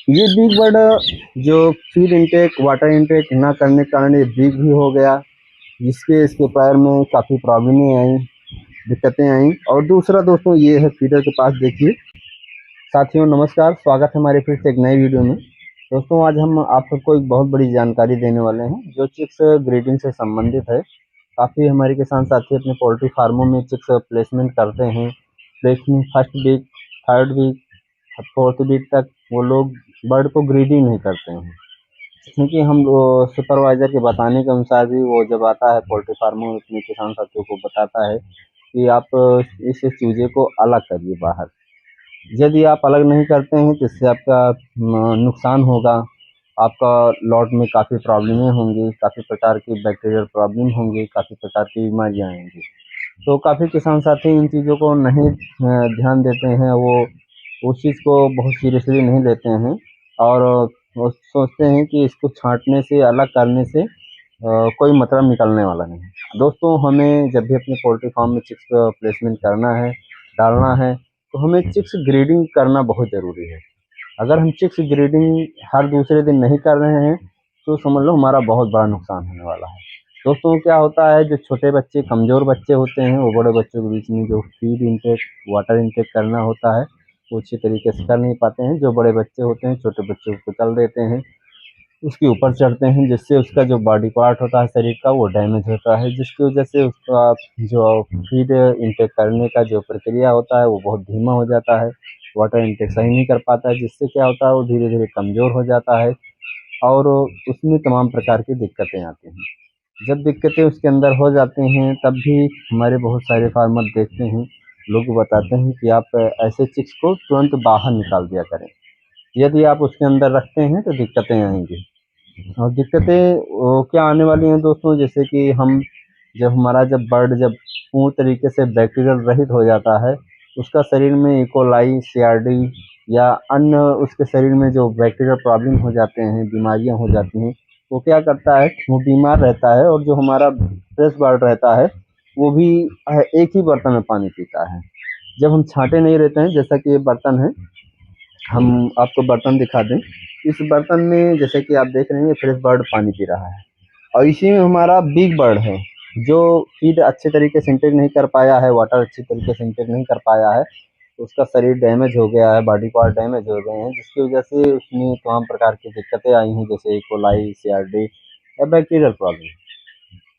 ये big bird जो feed intake water intake ना करने के कारण ये बिग भी हो गया, जिसके इसके पैर में काफ़ी प्रॉब्लमें आई, दिक्कतें आई। और दूसरा दोस्तों ये है फीडर के पास देखिए। साथियों नमस्कार, स्वागत है हमारे फिर से एक नई वीडियो में। दोस्तों आज हम आप सबको एक बहुत बड़ी जानकारी देने वाले हैं जो चिक्स ग्रीडिंग से संबंधित है। काफ़ी हमारे किसान साथी अपने पोल्ट्री फार्मों में चिक्स प्लेसमेंट करते हैं। Placement first week, third week, fourth week तक वो लोग बर्ड को ग्रीडिंग नहीं करते हैं, क्योंकि हम सुपरवाइजर के बताने के अनुसार भी वो जब आता है पोल्ट्री फार्मों में अपने किसान साथियों को बताता है कि आप इस चूजे को अलग करिए बाहर। यदि आप अलग नहीं करते हैं तो इससे आपका नुकसान होगा, आपका लॉट में काफ़ी प्रॉब्लमें होंगी, काफ़ी प्रकार की बैक्टीरियल प्रॉब्लम होंगी, काफ़ी प्रकार की बीमारियाँ आएंगी। तो काफ़ी किसान साथी इन चीज़ों को नहीं ध्यान देते हैं, वो उस चीज़ को बहुत सीरियसली नहीं लेते हैं और वो सोचते हैं कि इसको छाँटने से, अलग करने से कोई मतलब निकलने वाला नहीं है। दोस्तों हमें जब भी अपने पोल्ट्री फार्म में चिक्स प्लेसमेंट करना है, डालना है, तो हमें चिक्स ग्रीडिंग करना बहुत ज़रूरी है। अगर हम चिक्स ग्रीडिंग हर दूसरे दिन नहीं कर रहे हैं तो समझ लो हमारा बहुत बड़ा नुकसान होने वाला है। दोस्तों क्या होता है, जो छोटे बच्चे, कमज़ोर बच्चे होते हैं, वो बड़े बच्चों के बीच में जो फीड इंटेक, वाटर इंटेक करना होता है वो अच्छी तरीके से कर नहीं पाते हैं। जो बड़े बच्चे होते हैं छोटे बच्चों को कुचल देते हैं, उसके ऊपर चढ़ते हैं, जिससे उसका जो बॉडी पार्ट होता है शरीर का वो डैमेज होता है, जिसकी वजह से उसका जो फीड इंटेक करने का जो प्रक्रिया होता है वो बहुत धीमा हो जाता है। वाटर इंटेक सही नहीं कर पाता है, जिससे क्या होता है वो धीरे धीरे कमज़ोर हो जाता है और उसमें तमाम प्रकार की दिक्कतें आती हैं। जब दिक्कतें उसके अंदर हो जाती हैं तब भी हमारे बहुत सारे फार्मर देखते हैं, लोग बताते हैं कि आप ऐसे चिक्स को तुरंत बाहर निकाल दिया करें। यदि आप उसके अंदर रखते हैं तो दिक्कतें आएंगी। और दिक्कतें क्या आने वाली हैं दोस्तों, जैसे कि हम जब बर्ड जब पूर्ण तरीके से बैक्टीरियल रहित हो जाता है, उसका शरीर में इकोलाई, सीआरडी या अन्य उसके शरीर में जो बैक्टीरियल प्रॉब्लम हो जाते हैं, बीमारियां हो जाती हैं, वो क्या करता है, वो बीमार रहता है और जो हमारा फ्रेश बर्ड रहता है वो भी एक ही बर्तन में पानी पीता है। जब हम छांटे नहीं रहते हैं, जैसा कि ये बर्तन है, हम आपको बर्तन दिखा दें। इस बर्तन में जैसे कि आप देख रहे हैं ये फ्रेश बर्ड पानी पी रहा है और इसी में हमारा बिग बर्ड है जो फीड अच्छे तरीके से इंटेक नहीं कर पाया है, वाटर अच्छी तरीके से इंटेक नहीं कर पाया है, उसका शरीर डैमेज हो गया है, बॉडी पार्ट डैमेज हो गए हैं, जिसकी वजह से उसमें तमाम प्रकार की दिक्कतें आई हैं, जैसे इकोलाई, सीआरडी या बैक्टीरियल प्रॉब्लम।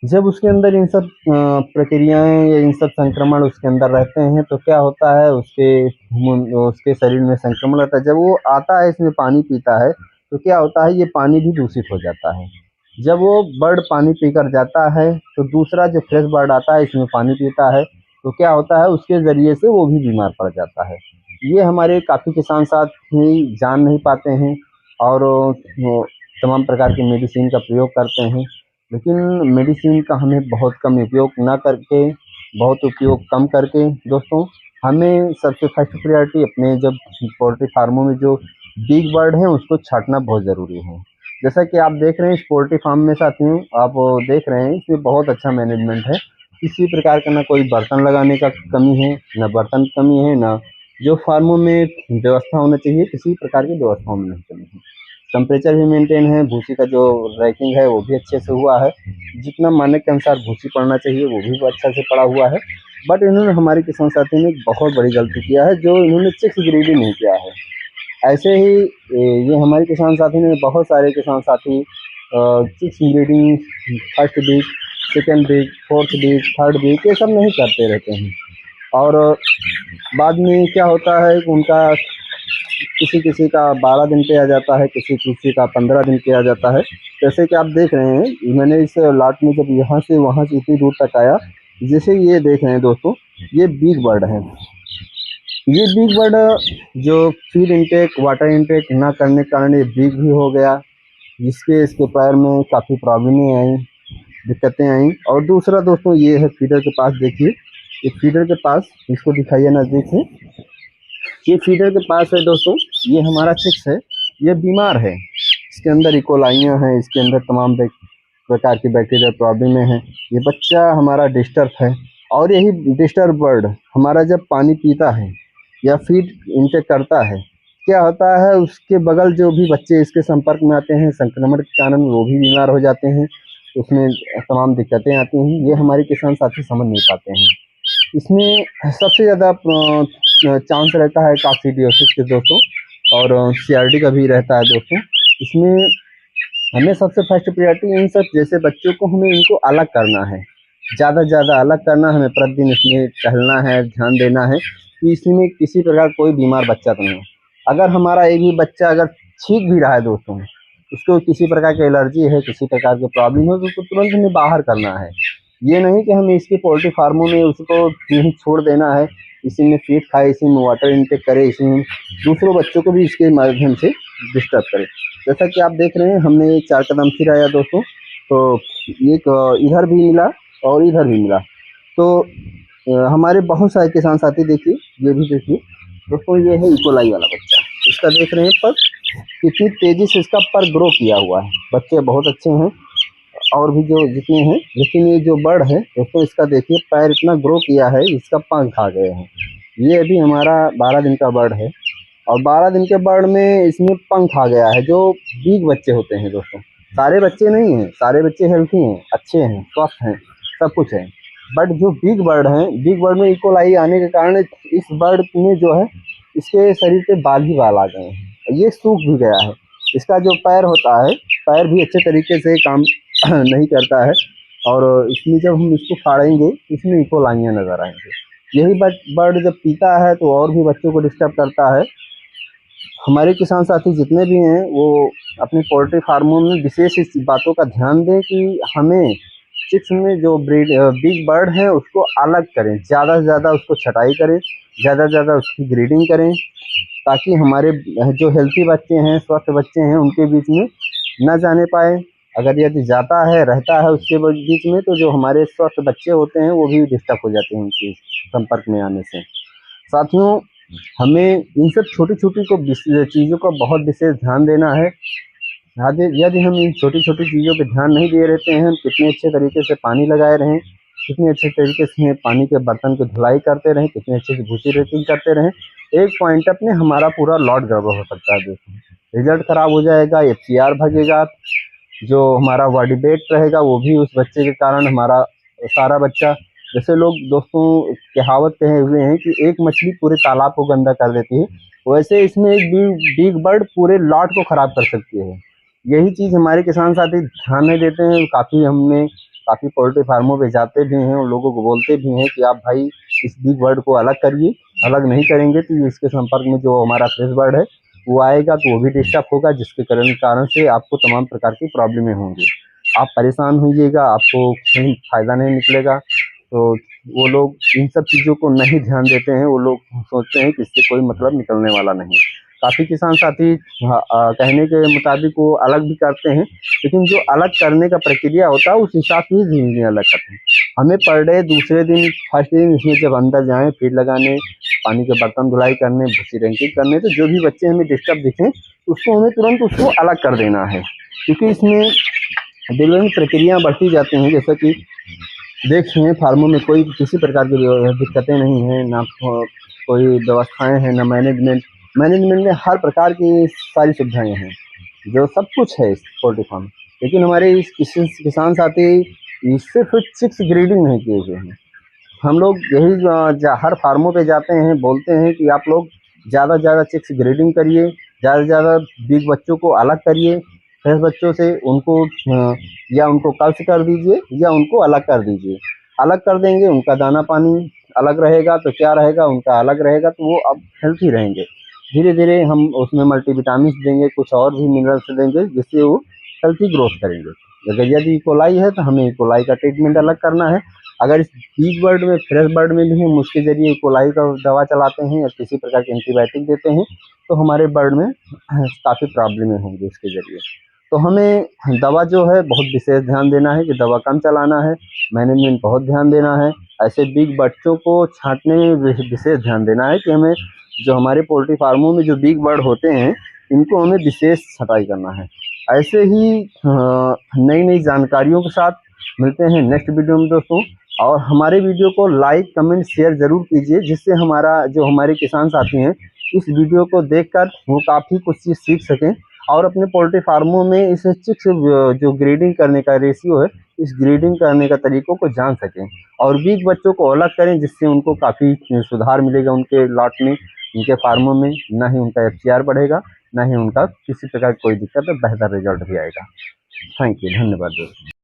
जब उसके अंदर इन सब प्रक्रियाएं या इन सब संक्रमण उसके अंदर रहते हैं तो क्या होता है, उसके शरीर में संक्रमण रहता है। जब वो आता है, इसमें पानी पीता है, तो क्या होता है, ये पानी भी दूषित हो जाता है। जब वो बर्ड पानी पीकर जाता है तो दूसरा जो फ्रेश बर्ड आता है इसमें पानी पीता है, तो क्या होता है, उसके ज़रिए से वो भी बीमार पड़ जाता है। ये हमारे काफ़ी किसान साथी जान नहीं पाते हैं और वो तमाम प्रकार की मेडिसिन का प्रयोग करते हैं, लेकिन मेडिसिन का हमें बहुत कम उपयोग ना करके, बहुत उपयोग कम करके दोस्तों, हमें सबसे फर्स्ट प्रायोरिटी अपने जब पोल्ट्री फार्मों में जो बिग बर्ड हैं उसको छांटना बहुत ज़रूरी है। जैसा कि आप देख रहे हैं इस पोल्ट्री फार्म में साथियों, आप देख रहे हैं इसमें बहुत अच्छा मैनेजमेंट है। किसी प्रकार का ना कोई बर्तन लगाने का कमी है, ना बर्तन की कमी है, ना जो फार्मों में व्यवस्था होना चाहिए किसी प्रकार की व्यवस्थाओं में नहीं कमी है। टेम्परेचर भी मेंटेन है, भूसी का जो रैकिंग है वो भी अच्छे से हुआ है, जितना मानक के अनुसार भूसी पड़ना चाहिए वो भी अच्छा से पड़ा हुआ है। बट इन्होंने, हमारे किसान साथी ने एक बहुत बड़ी गलती किया है, जो इन्होंने चिक्स ग्रीडिंग नहीं किया है। ऐसे ही ये हमारे किसान साथी ने, बहुत सारे किसान साथी चिक्स ग्रीडिंग first week, second week, fourth week, third week ये सब नहीं करते रहते हैं और बाद में क्या होता है कि उनका किसी किसी का 12 दिन पे आ जाता है, किसी किसी का 15 दिन पे आ जाता है। जैसे कि आप देख रहे हैं, मैंने इस लाट में जब यहाँ से इतनी दूर तक आया, जैसे ये देख रहे हैं दोस्तों, ये बिग बर्ड है। ये बिग बर्ड जो फीड इंटेक, वाटर इंटेक ना करने के कारण ये बिग भी हो गया, जिसके इसके पैर में काफ़ी प्रॉब्लमें आई, दिक्कतें आई। और दूसरा दोस्तों ये है फीडर के पास देखिए, ये फीडर के पास, इसको दिखाइए नज़दीक से, ये फीडर के पास है दोस्तों, ये हमारा चिक्स है, ये बीमार है, इसके अंदर इकोलाइयाँ हैं, इसके अंदर तमाम प्रकार की बैक्टीरियल प्रॉब्लमें हैं। ये बच्चा हमारा डिस्टर्ब है और यही डिस्टर्ब बर्ड हमारा जब पानी पीता है या फीड इंटेक करता है क्या होता है, उसके बगल जो भी बच्चे इसके संपर्क में आते हैं, संक्रमण के कारण वो भी बीमार हो जाते हैं, उसमें तमाम दिक्कतें आती हैं। ये हमारे किसान साथी समझ नहीं पाते हैं। इसमें सबसे ज़्यादा चांस रहता है काकसिडियोसिस के दोस्तों, और सीआरडी का भी रहता है दोस्तों। इसमें हमें सबसे फर्स्ट प्रायोरिटी इन सब जैसे बच्चों को हमें इनको अलग करना है, ज़्यादा से ज़्यादा अलग करना है। हमें प्रतिदिन इसमें टहलना है, ध्यान देना है कि इसमें किसी प्रकार कोई बीमार बच्चा तो नहीं हो। अगर हमारा एक भी बच्चा अगर छींक भी रहा है दोस्तों, उसको किसी प्रकार की एलर्जी है, किसी प्रकार की प्रॉब्लम है, तो उसको तुरंत हमें बाहर करना है। ये नहीं कि हमें इसके पोल्ट्री फार्मों में उसको यूं ही छोड़ देना है, इसी में फीड खाए, इसी में वाटर इनटेक करे, इसी में दूसरों बच्चों को भी इसके माध्यम से डिस्टर्ब करे। जैसा कि आप देख रहे हैं, हमने 4 कदम फिर आया दोस्तों, तो एक इधर भी मिला और इधर भी मिला। तो हमारे बहुत सारे किसान साथी देखिए, ये भी देखिए दोस्तों, ये है इकोलाई वाला बच्चा। इसका देख रहे हैं पर कितनी तेजी से इसका पर ग्रो किया हुआ है। बच्चे बहुत अच्छे हैं और भी जो जितने हैं, लेकिन ये जो बर्ड है दोस्तों, इसका देखिए पैर इतना ग्रो किया है, इसका पंख आ गए हैं। ये अभी हमारा 12 दिन का बर्ड है और 12 दिन के बर्ड में इसमें पंख आ गया है। जो बिग बच्चे होते हैं दोस्तों, सारे बच्चे नहीं हैं, सारे बच्चे हेल्थी हैं, अच्छे हैं, स्वस्थ हैं, सब कुछ है। बट जो बिग बर्ड हैं, बिग बर्ड में इकोलाई आने के कारण इस बर्ड में जो है, इसके शरीर पे बाल ही बाल आ गए हैं, ये सूख भी गया है। इसका जो पैर होता है, पैर भी अच्छे तरीके से काम नहीं करता है, और इसमें जब हम इसको फाड़ेंगे इसमें इकोलाइयाँ नज़र आएंगे। यही बर्ड जब पीता है तो और भी बच्चों को डिस्टर्ब करता है। हमारे किसान साथी जितने भी हैं, वो अपने पोल्ट्री फार्मों में विशेष इस बातों का ध्यान दें कि हमें चिक्स में जो बिग बर्ड है उसको अलग करें, ज़्यादा से ज़्यादा उसको छटाई करें, ज़्यादा से ज़्यादा उसकी ग्रीडिंग करें, ताकि हमारे जो हेल्थी बच्चे हैं, स्वस्थ बच्चे हैं, उनके बीच में न जाने पाए। अगर यदि जाता है, रहता है उसके बीच में, तो जो हमारे स्वस्थ बच्चे होते हैं वो भी डिस्टर्ब हो जाते हैं उनके संपर्क में आने से। साथियों, हमें इन सब छोटी-छोटी चीज़ों का बहुत विशेष ध्यान देना है। यदि हम इन छोटी-छोटी चीज़ों पे ध्यान नहीं दे रहते हैं, हम कितने अच्छे तरीके से पानी लगाए रहें, कितने अच्छे तरीके से पानी के बर्तन की धुलाई करते रहें, कितने अच्छे से भूसी रेटिंग करते रहें, एक पॉइंट अप में हमारा पूरा लॉट गड़बड़ हो सकता है दोस्तों। रिजल्ट खराब हो जाएगा, एफसीआर भागेगा, जो हमारा बॉडी वेट रहेगा वो भी उस बच्चे के कारण हमारा सारा बच्चा, जैसे लोग दोस्तों कहावत कहे हुए हैं कि एक मछली पूरे तालाब को गंदा कर देती है, वैसे इसमें एक बिग बर्ड पूरे लॉट को खराब कर सकती है। यही चीज़ हमारे किसान साथी ध्यान नहीं देते हैं। काफ़ी पोल्ट्री फार्मों पे जाते भी हैं और लोगों को बोलते भी हैं कि आप भाई इस बिग बर्ड को अलग करिए, अलग नहीं करेंगे तो इसके संपर्क में जो हमारा फ्रेश बर्ड है वो आएगा तो वो भी डिस्टर्ब होगा, जिसके कारण से आपको तमाम प्रकार की प्रॉब्लमें होंगी। आप परेशान होइएगा, आपको कहीं फ़ायदा नहीं निकलेगा। तो वो लोग इन सब चीज़ों को नहीं ध्यान देते हैं, वो लोग सोचते हैं कि इससे कोई मतलब निकलने वाला नहीं। काफ़ी किसान साथी कहने के मुताबिक वो अलग भी करते हैं, लेकिन जो अलग करने का प्रक्रिया होता है उस हिसाब से ही धीरे-धीरे अलग करते हैं। हमें पर डे दूसरे दिन, फर्स्ट दिन इसमें जब अंदर जाएँ, फीड लगाने, पानी के बर्तन धुलाई करने, भूसी रैंकिंग करने, तो जो भी बच्चे हमें डिस्टर्ब दिखें उसको हमें तुरंत उसको अलग कर देना है, क्योंकि इसमें दिन-ब-दिन प्रक्रिया बढ़ती जाती हैं। जैसा कि देखिए, फार्मों में कोई किसी प्रकार की दिक्कतें नहीं हैं, ना कोई व्यवस्थाएँ हैं, ना मैनेजमेंट में हर प्रकार की सारी सुविधाएँ हैं, जो सब कुछ है इस पोल्ट्री फार्म। लेकिन हमारे इस किसान साथी सिर्फ चिक्स ग्रीडिंग नहीं किए हुए हैं। हम लोग यही हर फार्मों पे जाते हैं, बोलते हैं कि आप लोग ज़्यादा से ज़्यादा चिक्स ग्रीडिंग करिए, ज़्यादा से ज़्यादा बिग बच्चों को अलग करिए, फ्रेश बच्चों से उनको या उनको कल्च कर दीजिए या उनको अलग कर दीजिए। अलग कर देंगे, उनका दाना पानी अलग रहेगा तो क्या रहेगा, उनका अलग रहेगा तो वो अब हेल्थी रहेंगे। धीरे-धीरे हम उसमें मल्टीविटामिन्स देंगे, कुछ और भी मिनरल्स देंगे, जिससे वो हेल्थी ग्रोथ करेंगे। अगर यदि इकोलाई है तो हमें इकोलाई का ट्रीटमेंट अलग करना है। अगर इस बिग बर्ड में, फ्रेश बर्ड में भी हम उसके ज़रिए इकोलाई का दवा चलाते हैं या किसी प्रकार की एंटीबायोटिक देते हैं, तो हमारे बर्ड में काफ़ी प्रॉब्लमें होंगी उसके ज़रिए। तो हमें दवा जो है बहुत विशेष ध्यान देना है कि दवा कम चलाना है, मैनेजमेंट बहुत ध्यान देना है। ऐसे बिग बच्चों को छाँटने में विशेष ध्यान देना है कि हमें जो हमारे पोल्ट्री फार्मों में जो बिग बर्ड होते हैं, इनको हमें विशेष छँटाई करना है। ऐसे ही नई-नई जानकारियों के साथ मिलते हैं नेक्स्ट वीडियो में दोस्तों, और हमारे वीडियो को लाइक, कमेंट, शेयर ज़रूर कीजिए, जिससे हमारे किसान साथी हैं इस वीडियो को देखकर वो काफ़ी कुछ चीज़ सीख सकें और अपने पोल्ट्री फार्मों में इस चिक्स जो ग्रेडिंग करने का रेशियो है, इस ग्रेडिंग करने का तरीकों को जान सकें और वीक बच्चों को अलग करें, जिससे उनको काफ़ी सुधार मिलेगा उनके लॉट में, उनके फार्मों में। ना ही उनका FCR बढ़ेगा, ना ही उनका किसी प्रकार की कोई दिक्कत है, बेहतर रिजल्ट भी आएगा। थैंक यू, धन्यवाद दोस्तों।